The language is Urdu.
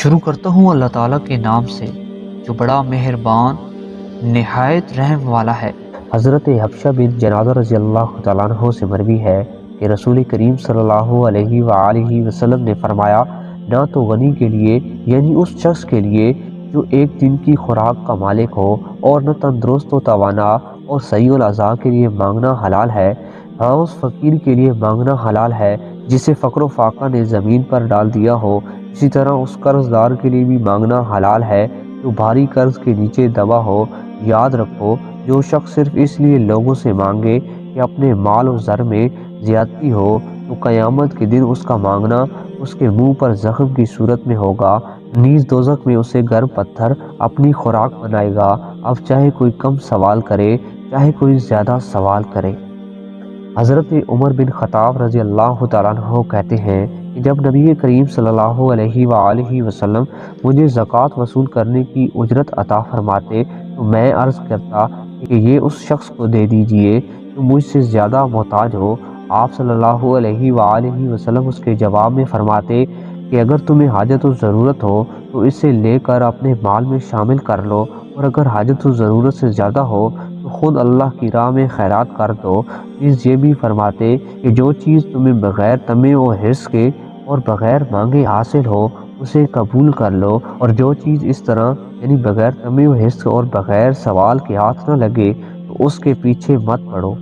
شروع کرتا ہوں اللہ تعالیٰ کے نام سے جو بڑا مہربان نہایت رحم والا ہے۔ حضرت حبشہ بن جنادہ رضی اللہ تعالیٰ عنہ سے مروی ہے کہ رسول کریم صلی اللہ علیہ وآلہ وسلم نے فرمایا، نہ تو غنی کے لیے یعنی اس شخص کے لیے جو ایک دن کی خوراک کا مالک ہو، اور نہ تندرست و توانا اور صحیح الاعضاء کے لیے مانگنا حلال ہے، ہاں اس فقیر کے لیے مانگنا حلال ہے جسے فقر و فاقہ نے زمین پر ڈال دیا ہو۔ اسی طرح اس قرض دار کے لیے بھی مانگنا حلال ہے جو بھاری قرض کے نیچے دبا ہو۔ یاد رکھو، جو شخص صرف اس لیے لوگوں سے مانگے کہ اپنے مال و زر میں زیادتی ہو، تو قیامت کے دن اس کا مانگنا اس کے منہ پر زخم کی صورت میں ہوگا، نیز دوزخ میں اسے گرم پتھر اپنی خوراک بنائے گا، اب چاہے کوئی کم سوال کرے چاہے کوئی زیادہ سوال کرے۔ حضرت عمر بن خطاب رضی اللہ تعالیٰ عنہ کہتے ہیں کہ جب نبی کریم صلی اللہ علیہ وآلہ وسلم مجھے زکوٰۃ وصول کرنے کی اجرت عطا فرماتے تو میں عرض کرتا کہ یہ اس شخص کو دے دیجئے جو مجھ سے زیادہ محتاج ہو۔ آپ صلی اللہ علیہ وآلہ وسلم اس کے جواب میں فرماتے کہ اگر تمہیں حاجت و ضرورت ہو تو اسے لے کر اپنے مال میں شامل کر لو، اور اگر حاجت و ضرورت سے زیادہ ہو تو خود اللہ کی راہ میں خیرات کر دو۔ اس یہ بھی فرماتے کہ جو چیز تمہیں بغیر طمع و حرص کے اور بغیر مانگے حاصل ہو اسے قبول کر لو، اور جو چیز اس طرح یعنی بغیر طمع و حرص اور بغیر سوال کے ہاتھ نہ لگے تو اس کے پیچھے مت پڑو۔